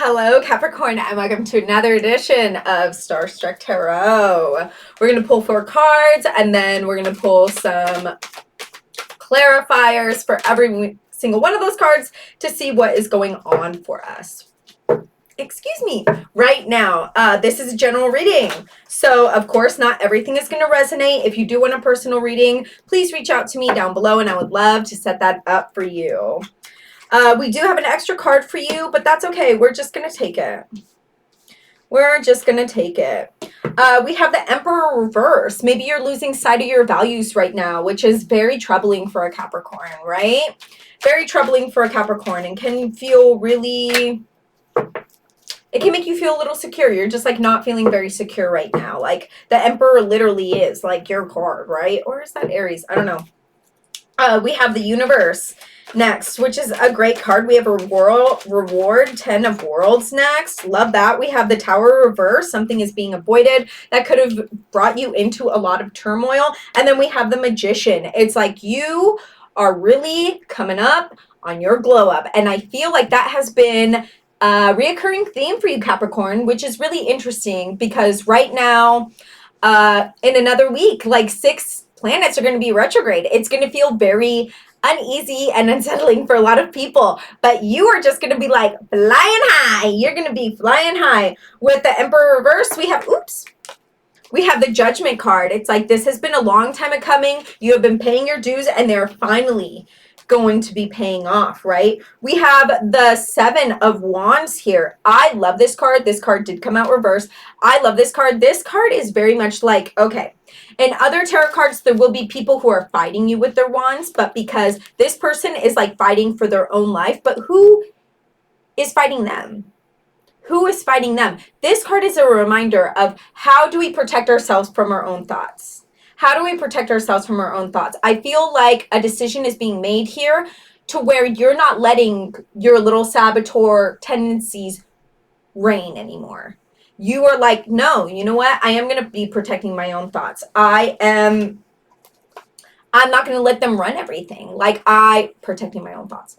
Hello, Capricorn, and welcome to another edition of Starstruck Tarot. We're going to pull 4 cards, and then we're going to pull some clarifiers for every single one of those cards to see what is going on for us. Excuse me, right now. This is a general reading. So, of course, not everything is going to resonate. If you do want a personal reading, please reach out to me down below, and I would love to set that up for you. We do have an extra card for you, but that's okay. We're just going to take it. We're just going to take it. We have the Emperor reverse. Maybe you're losing sight of your values right now, which is very troubling for a Capricorn, right? Very troubling for a Capricorn, and can feel really... It can make you feel a little secure. You're just like not feeling very secure right now. Like the Emperor literally is like your card, right? Or is that Aries? I don't know. We have the Universe next, which is a great card. We have a reward, 10 of Worlds next. Love that. We have the Tower reverse. Something is being avoided that could have brought you into a lot of turmoil. And then we have the Magician. It's like you are really coming up on your glow up. And I feel like that has been a reoccurring theme for you, Capricorn, which is really interesting because right now, in another week, like 6 planets are going to be retrograde. It's going to feel very uneasy and unsettling for a lot of people, but you are just going to be like flying high. You're going to be flying high. With the Emperor reverse, we have the Judgment card. It's like this has been a long time coming. You have been paying your dues, and they're finally going to be paying off, right? We have the 7 of Wands here. I love this card. This card did come out reverse. I love this card. This card is very much like, okay, in other tarot cards, there will be people who are fighting you with their wands, but because this person is like fighting for their own life, but who is fighting them? Who is fighting them? This card is a reminder of how do we protect ourselves from our own thoughts? How do we protect ourselves from our own thoughts? I feel like a decision is being made here to where you're not letting your little saboteur tendencies reign anymore. You are like, no, you know what? I am going to be protecting my own thoughts. I'm not going to let them run everything. Like protecting my own thoughts.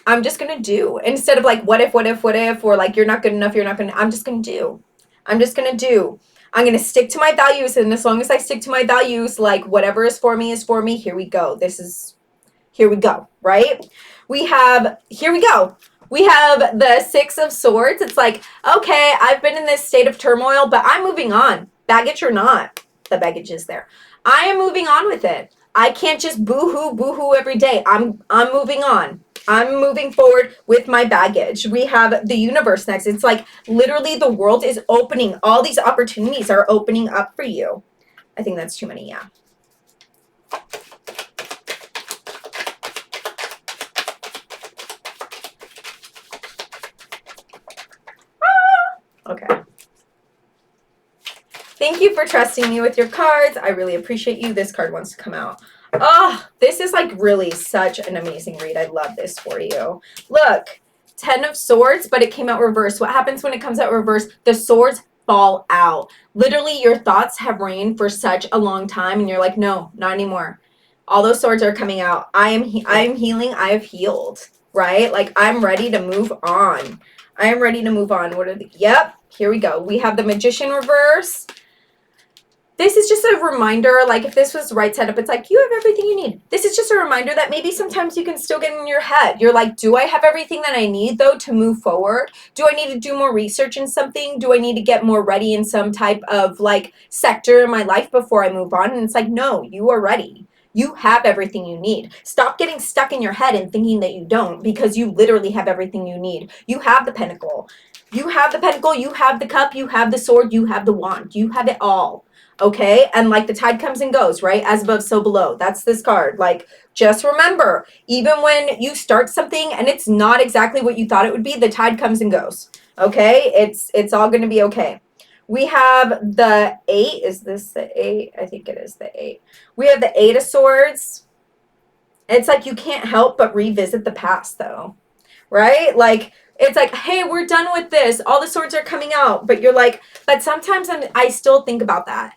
I'm just going to do, instead of like, what if, or like, you're not good enough, I'm just going to do. I'm going to stick to my values. And as long as I stick to my values, like whatever is for me is for me. Here we go. Here we go, right? Here we go. We have the 6 of Swords. It's like, okay, I've been in this state of turmoil, but I'm moving on. Baggage or not, the baggage is there. I am moving on with it. I can't just boo-hoo every day. I'm moving on. I'm moving forward with my baggage. We have the Universe next. It's like literally the world is opening. All these opportunities are opening up for you. I think that's too many, yeah. Okay. Thank you for trusting me with your cards. I really appreciate you. This card wants to come out. Oh, this is like really such an amazing read. I love this for you. Look, 10 of Swords, but it came out reverse. What happens when it comes out reverse? The swords fall out. Literally, your thoughts have reigned for such a long time, and you're like, no, not anymore. All those swords are coming out. I am healing. I have healed, right? Like, I'm ready to move on. I am ready to move on. Yep, here we go. We have the Magician reverse. This is just a reminder, like if this was right side up, it's like you have everything you need. This is just a reminder that maybe sometimes you can still get in your head. You're like, do I have everything that I need though to move forward? Do I need to do more research in something? Do I need to get more ready in some type of like sector in my life before I move on? And it's like, no, you are ready. You have everything you need. Stop getting stuck in your head and thinking that you don't, because you literally have everything you need. You have the Pentacle. You have the Pentacle. You have the Cup. You have the Sword. You have the Wand. You have it all. Okay, and like the tide comes and goes, right? As above, so below. That's this card. Like, just remember, even when you start something and it's not exactly what you thought it would be, the tide comes and goes. Okay, it's all going to be okay. We have the 8. Is this the 8? I think it is the 8. We have the 8 of Swords. It's like you can't help but revisit the past, though, right? Like, it's like, hey, we're done with this. All the swords are coming out. But you're like, but sometimes I still think about that.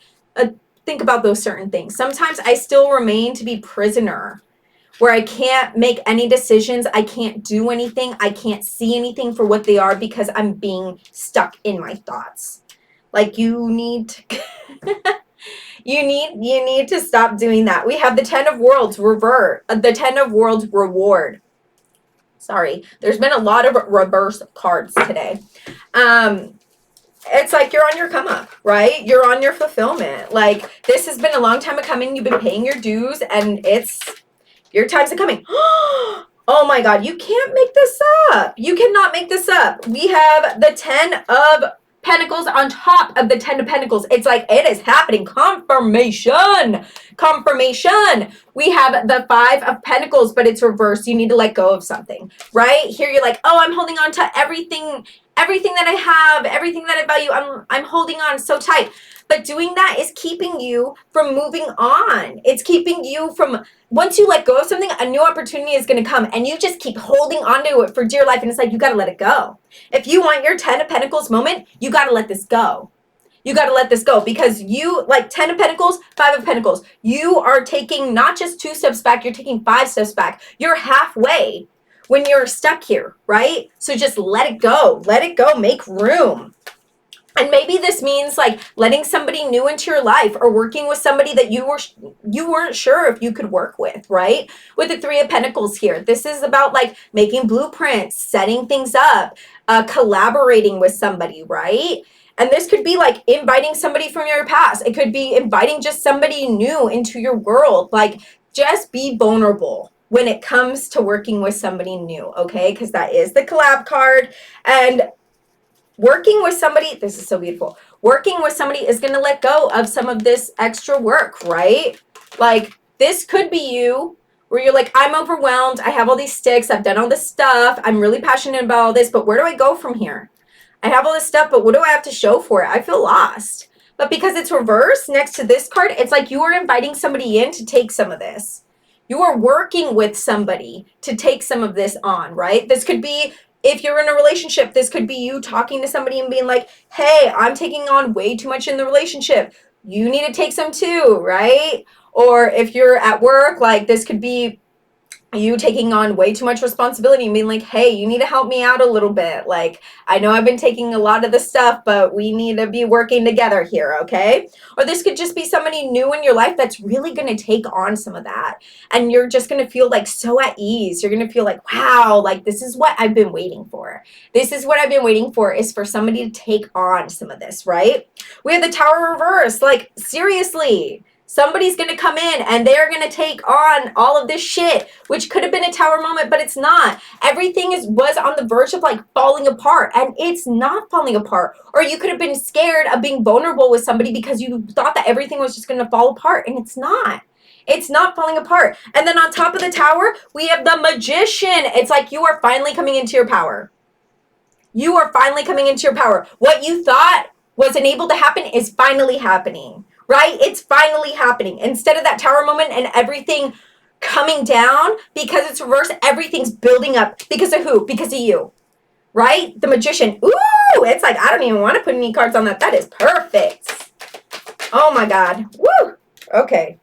Think about those certain things. Sometimes I still remain to be prisoner where I can't make any decisions. I can't do anything. I can't see anything for what they are because I'm being stuck in my thoughts. Like you need to you need to stop doing that. We have the 10 of Worlds revert, the 10 of Worlds reward. Sorry, there's been a lot of reverse cards today. It's like you're on your come up, right? You're on your fulfillment. Like this has been a long time coming. You've been paying your dues and it's your time's coming. Oh my God, you can't make this up. You cannot make this up. We have the 10 of Pentacles on top of the 10 of Pentacles. It's like it is happening. Confirmation. Confirmation. We have the 5 of Pentacles, but it's reversed. You need to let go of something, right? Here you're like, oh, I'm holding on to everything that I have, everything that I value. I'm holding on so tight. But doing that is keeping you from moving on. It's keeping you from, once you let go of something, a new opportunity is going to come and you just keep holding on to it for dear life. And it's like, you got to let it go. If you want your 10 of Pentacles moment, you got to let this go. You got to let this go because you, like 10 of Pentacles, 5 of Pentacles, you are taking not just 2 steps back, you're taking 5 steps back. You're halfway when you're stuck here, right? So just let it go. Let it go. Make room. And maybe this means like letting somebody new into your life or working with somebody that you weren't sure if you could work with, right? With the 3 of Pentacles here, this is about like making blueprints, setting things up, collaborating with somebody, right? And this could be like inviting somebody from your past. It could be inviting just somebody new into your world. Like just be vulnerable when it comes to working with somebody new, okay? Because that is the collab card. And working with somebody, this is so beautiful. Working with somebody is going to let go of some of this extra work, right? Like this could be you where you're like, I'm overwhelmed. I have all these sticks. I've done all this stuff. I'm really passionate about all this, but where do I go from here? I have all this stuff, but what do I have to show for it? I feel lost. But because it's reversed next to this card, it's like you are inviting somebody in to take some of this. You are working with somebody to take some of this on, right? This could be, if you're in a relationship, this could be you talking to somebody and being like, hey, I'm taking on way too much in the relationship. You need to take some too, right? Or if you're at work, like this could be you taking on way too much responsibility and being like, hey, you need to help me out a little bit. Like, I know I've been taking a lot of the stuff, but we need to be working together here, okay? Or this could just be somebody new in your life that's really going to take on some of that. And you're just going to feel like so at ease. You're going to feel like, wow, like this is what I've been waiting for. This is what I've been waiting for, is for somebody to take on some of this, right? We have the Tower reverse. Like, seriously. Somebody's going to come in and they're going to take on all of this shit, which could have been a tower moment, but it's not. Everything was on the verge of like falling apart, and it's not falling apart. Or you could have been scared of being vulnerable with somebody because you thought that everything was just going to fall apart, and it's not. It's not falling apart. And then on top of the Tower, we have the Magician. It's like you are finally coming into your power. You are finally coming into your power. What you thought was unable to happen is finally happening. Right? It's finally happening. Instead of that Tower moment and everything coming down because it's reversed, everything's building up. Because of who? Because of you. Right? The Magician. Ooh, it's like I don't even want to put any cards on that. That is perfect. Oh my God. Woo. Okay.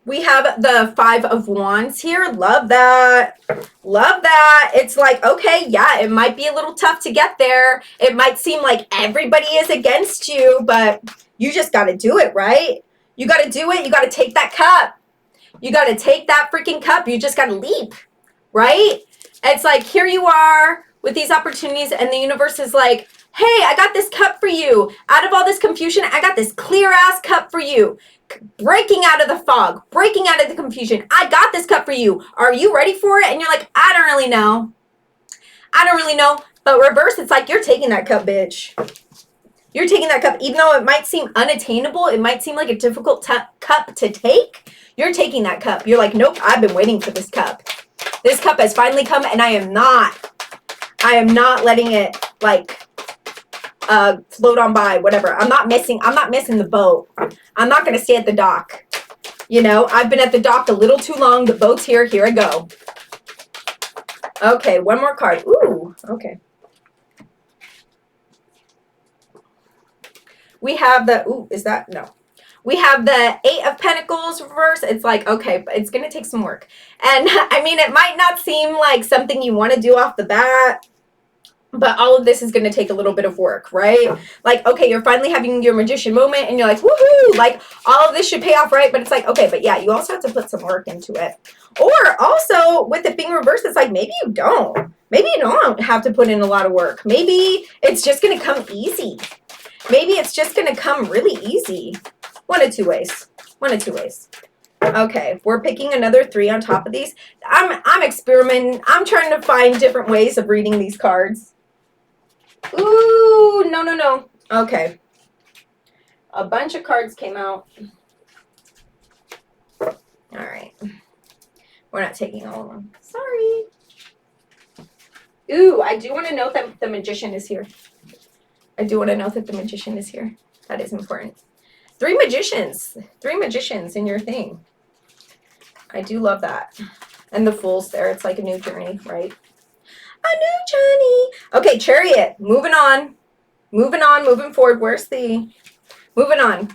We have the 5 of Wands here. Love that. Love that. It's like, okay, yeah, it might be a little tough to get there. It might seem like everybody is against you, but you just got to do it, right? You got to do it. You got to take that cup. You got to take that freaking cup. You just got to leap, right? It's like, here you are with these opportunities, and the universe is like, hey, I got this cup for you. Out of all this confusion, I got this clear ass cup for you. Breaking out of the fog, breaking out of the confusion. I got this cup for you. Are you ready for it? And you're like, I don't really know. I don't really know. But reverse, it's like you're taking that cup, bitch. You're taking that cup. Even though it might seem unattainable, it might seem like a difficult cup to take, you're taking that cup. You're like, nope, I've been waiting for this cup. This cup has finally come, and I am not letting it like float on by, whatever. I'm not missing the boat. I'm not going to stay at the dock. You know, I've been at the dock a little too long. The boat's here. Here I go. Okay, one more card. Ooh, okay. We have the, ooh, is that? No. We have the Eight of Pentacles reverse. It's like, okay, but it's going to take some work. And I mean, it might not seem like something you want to do off the bat, but all of this is going to take a little bit of work, right? Like, okay, you're finally having your magician moment and you're like, woohoo, like all of this should pay off, right? But it's like, okay, but yeah, you also have to put some work into it. Or also with it being reversed, it's like, maybe you don't. Maybe you don't have to put in a lot of work. Maybe it's just going to come easy. Maybe it's just going to come really easy. One of two ways. One of two ways. Okay, we're picking another 3 on top of these. I'm experimenting. I'm trying to find different ways of reading these cards. Ooh, no, no, no. Okay. A bunch of cards came out. All right. We're not taking all of them. Sorry. Ooh, I do want to note that the magician is here. I do want to note that the magician is here. That is important. 3 magicians. 3 magicians in your thing. I do love that. And the Fool's there. It's like a new journey, right? A new journey. Okay, Chariot. Moving on. Moving on. Moving forward. Where's the... Moving on.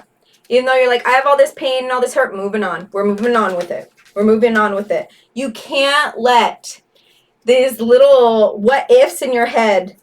Even though you're like, I have all this pain and all this hurt. Moving on. We're moving on with it. We're moving on with it. You can't let these little what-ifs in your head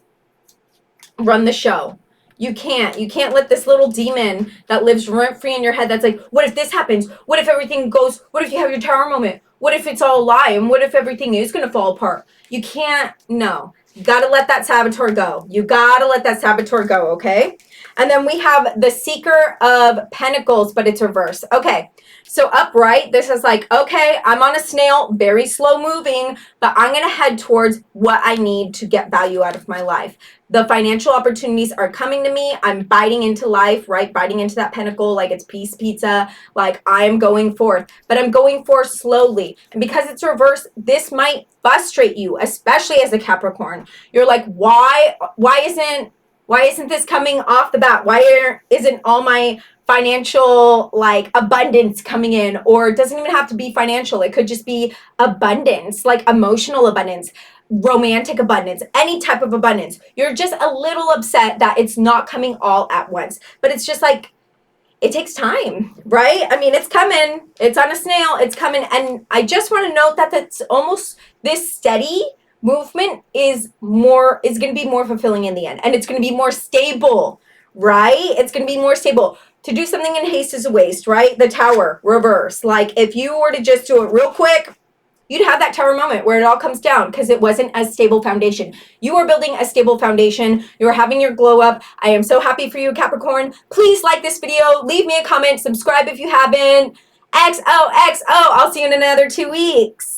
run the show. You can't. You can't let this little demon that lives rent-free in your head that's like, what if this happens? What if everything goes? What if you have your tower moment? What if it's all a lie? And what if everything is going to fall apart? You can't. No. You got to let that saboteur go. You got to let that saboteur go, okay? And then we have the Seeker of Pentacles, but it's reverse. Okay. So upright, this is like, okay, I'm on a snail, very slow moving, but I'm going to head towards what I need to get value out of my life. The financial opportunities are coming to me. I'm biting into life, right? Biting into that pentacle like it's peace pizza. Like I'm going forth, but I'm going forth slowly. And because it's reverse, this might frustrate you, especially as a Capricorn. You're like, why isn't this coming off the bat? Why isn't all my financial like abundance coming in? Or it doesn't even have to be financial. It could just be abundance, like emotional abundance, romantic abundance, any type of abundance. You're just a little upset that it's not coming all at once. But it's just like, it takes time, right? I mean, it's coming. It's on a snail. It's coming. And I just want to note that that's almost this steady movement is going to be more fulfilling in the end. And it's going to be more stable, right? It's going to be more stable. To do something in haste is a waste, right? The Tower, reverse. Like if you were to just do it real quick, you'd have that Tower moment where it all comes down because it wasn't a stable foundation. You are building a stable foundation. You're having your glow up. I am so happy for you, Capricorn. Please like this video. Leave me a comment. Subscribe if you haven't. XOXO. I'll see you in another 2 weeks.